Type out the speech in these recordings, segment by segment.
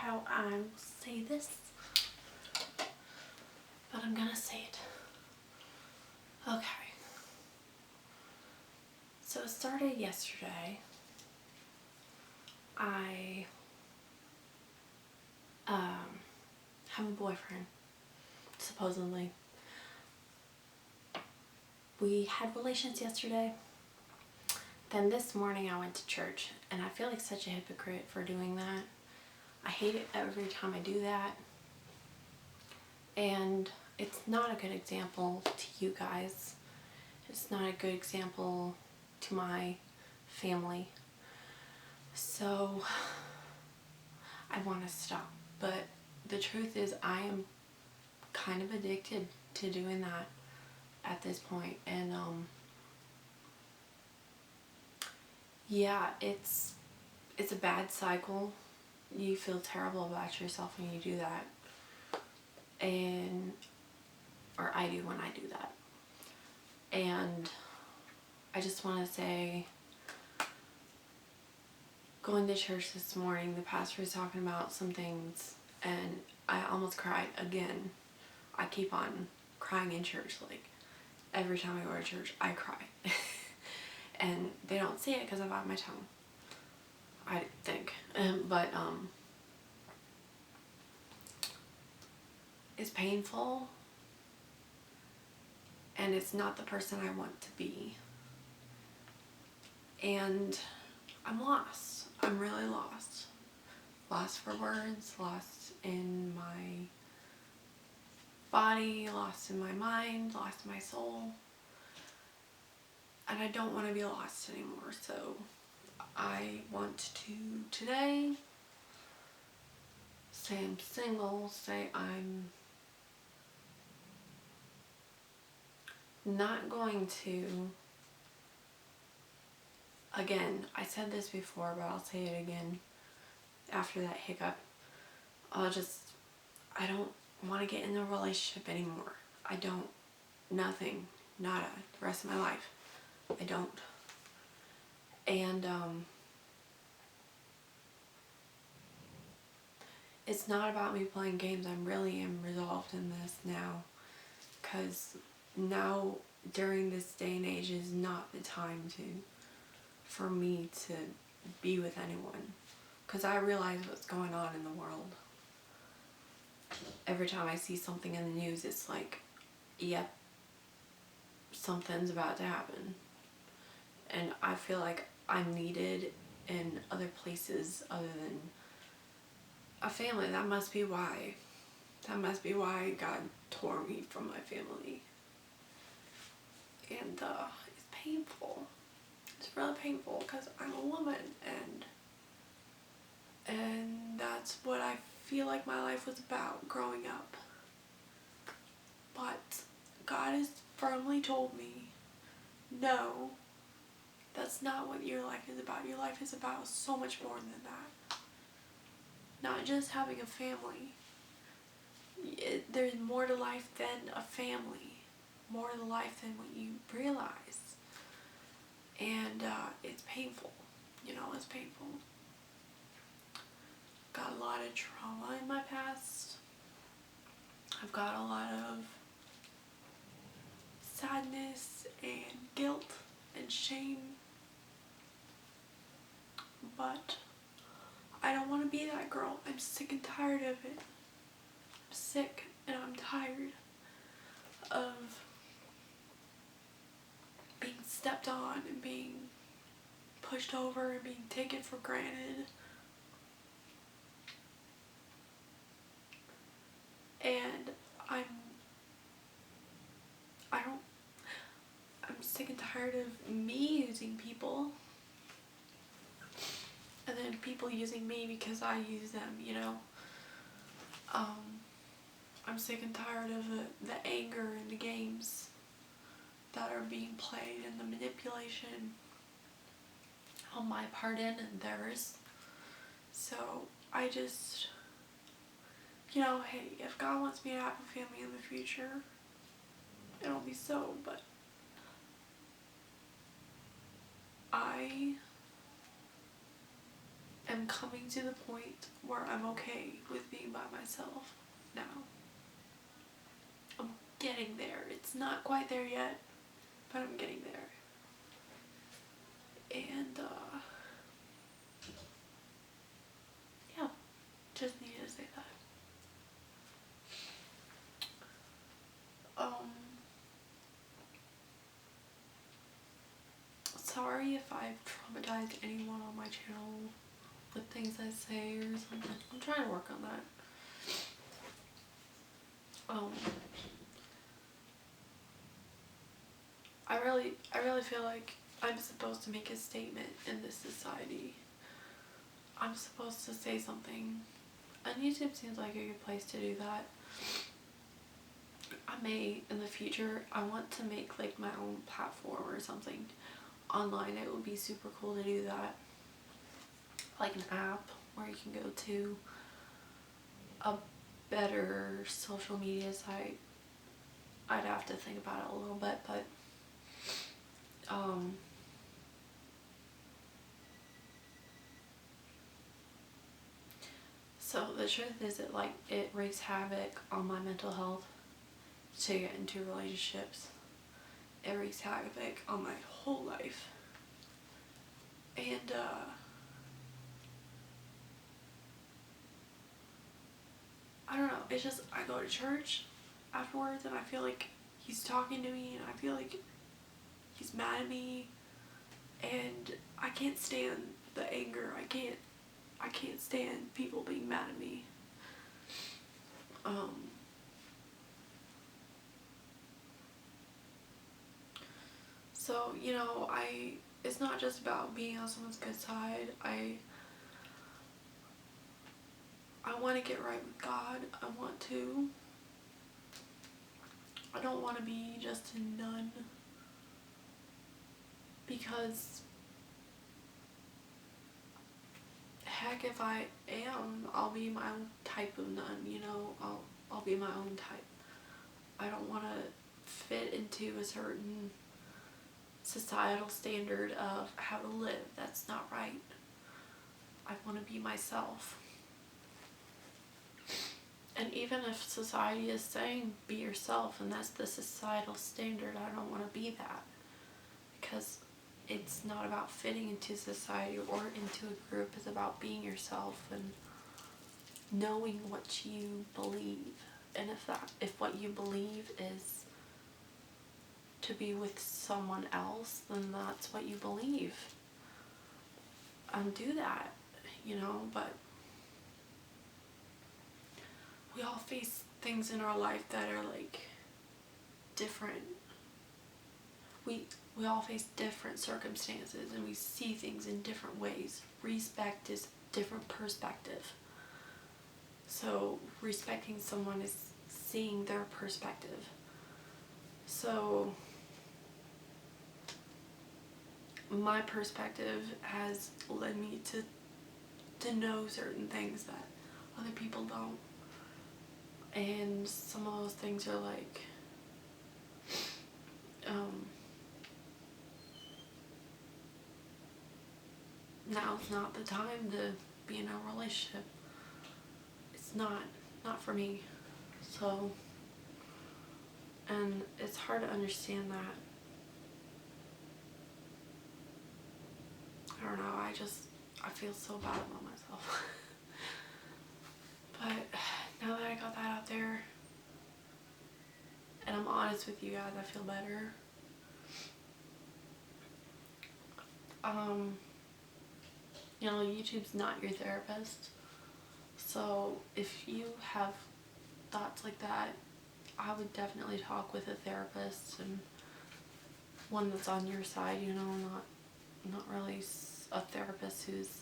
how I say this, but I'm gonna say it. Okay. So it started yesterday. I have a boyfriend, supposedly. We had relations yesterday. Then this morning I went to church, and I feel like such a hypocrite for doing that. I hate it every time I do that. And it's not a good example to you guys. It's not a good example to my family. So I want to stop. But the truth is I am kind of addicted to doing that at this point. And yeah, it's a bad cycle. You feel terrible about yourself when you do that. Or I do when I do that. And I just want to say, going to church this morning, the pastor was talking about some things, and I almost cried again. I keep on crying in church. Like, every time I go to church, I cry. And they don't see it because I bite my tongue, I think. But it's painful, and it's not the person I want to be. And I'm lost. I'm really lost. Lost for words, lost in my body, lost in my mind, lost in my soul. And I don't want to be lost anymore. So I want to today say I'm single, say I'm not going to, again, I said this before, but I'll say it again after that hiccup. I don't want to get in a relationship anymore. I don't. Nothing. Nada. The rest of my life. I don't. And it's not about me playing games. I really am resolved in this now, because now during this day and age is not the time for me to be with anyone, because I realize what's going on in the world. Every time I see something in the news, it's like, yep, something's about to happen. And I feel like I'm needed in other places other than a family. That must be why. That must be why God tore me from my family. And it's painful. It's really painful because I'm a woman, and that's what I feel like my life was about growing up. But God has firmly told me, no, that's not what your life is about. Your life is about so much more than that. Not just having a family. There's more to life than a family. More to life than what you realize. And it's painful. You know, it's painful. Got a lot of trauma in my past. I've got a lot of sadness and guilt and shame. But I don't want to be that girl. I'm sick and tired of it. I'm sick and I'm tired of being stepped on and being pushed over and being taken for granted. And I'm sick and tired of me using people, and then people using me because I use them, you know. I'm sick and tired of the anger and the games that are being played and the manipulation on my part in and theirs. So I just, you know, hey, if God wants me to have a family in the future, it'll be so, but I am coming to the point where I'm okay with being by myself now. I'm getting there. It's not quite there yet, but I'm getting there. And, yeah, just needed to say that. Sorry if I've traumatized anyone on my channel with things I say or something. I'm trying to work on that. I really feel like I'm supposed to make a statement in this society. I'm supposed to say something. And YouTube seems like a good place to do that. I may, in the future, I want to make like my own platform or something online. It would be super cool to do that. Like an app where you can go to a better social media site. I'd have to think about it a little bit, but so the truth is that like it wreaks havoc on my mental health to get into relationships. It wreaks havoc on my whole life. And I don't know, it's just I go to church afterwards and I feel like he's talking to me and I feel like he's mad at me, and I can't stand the anger. I can't stand people being mad at me. So, you know, it's not just about being on someone's good side. I want to get right with God. I don't want to be just a nun, because heck, if I am, I'll be my own type of nun, you know. I'll be my own type. I don't want to fit into a certain societal standard of how to live. That's not right. I want to be myself. And even if society is saying be yourself and that's the societal standard, I don't want to be that, because it's not about fitting into society or into a group. It's about being yourself and knowing what you believe. And if what you believe is to be with someone else, then that's what you believe. Do that, you know. But we all face things in our life that are like different. We all face different circumstances and we see things in different ways. Respect is different perspective. So respecting someone is seeing their perspective. So my perspective has led me to know certain things that other people don't. And some of those things are like, now's not the time to be in a relationship. It's not for me. So, and it's hard to understand that. I don't know, I feel so bad about myself. But now that I got that out there, and I'm honest with you guys, I feel better. You know, YouTube's not your therapist. So if you have thoughts like that, I would definitely talk with a therapist, and one that's on your side, you know, not really a therapist who's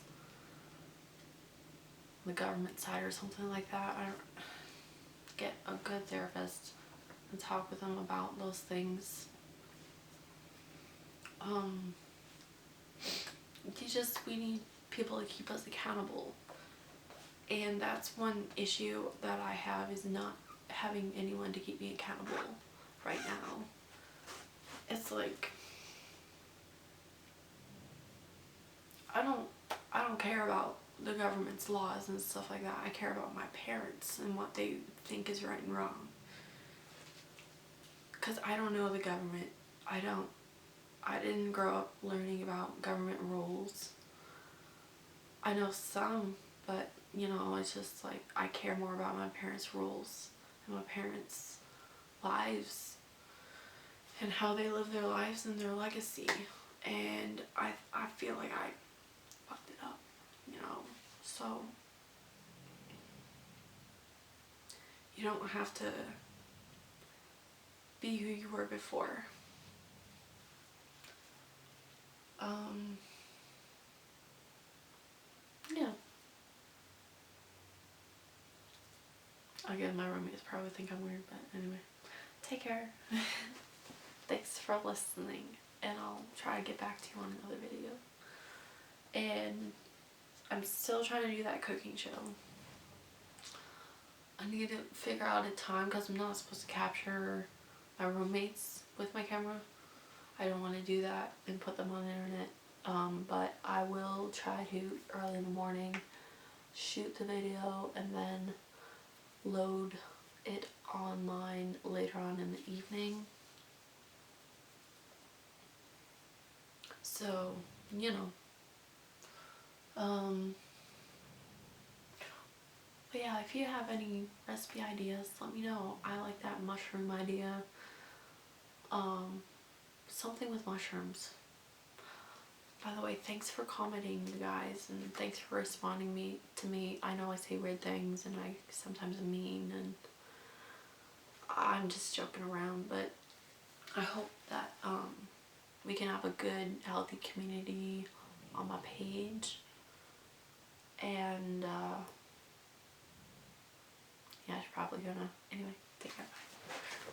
the government side or something like that. Get a good therapist and talk with them about those things. We need people to keep us accountable. And that's one issue that I have, is not having anyone to keep me accountable right now. It's like, I don't care about the government's laws and stuff like that. I care about my parents and what they think is right and wrong. Because I don't know the government. I didn't grow up learning about government rules. I know some, but you know, it's just like I care more about my parents' rules and my parents' lives and how they live their lives and their legacy. And I feel like I fucked it up, you know. So you don't have to be who you were before. Yeah. Again, my roommates probably think I'm weird, but anyway. Take care. Thanks for listening, and I'll try to get back to you on another video. And I'm still trying to do that cooking show. I need to figure out a time because I'm not supposed to capture my roommates with my camera. I don't want to do that and put them on the internet. But I will try to, early in the morning, shoot the video and then load it online later on in the evening. So, you know. But yeah, if you have any recipe ideas, let me know. I like that mushroom idea. Something with mushrooms. By the way, thanks for commenting, you guys, and thanks for responding to me. I know I say weird things and I sometimes am mean, and I'm just joking around, but I hope that we can have a good, healthy community on my page. And yeah, I should probably go now. Anyway, take care. Bye.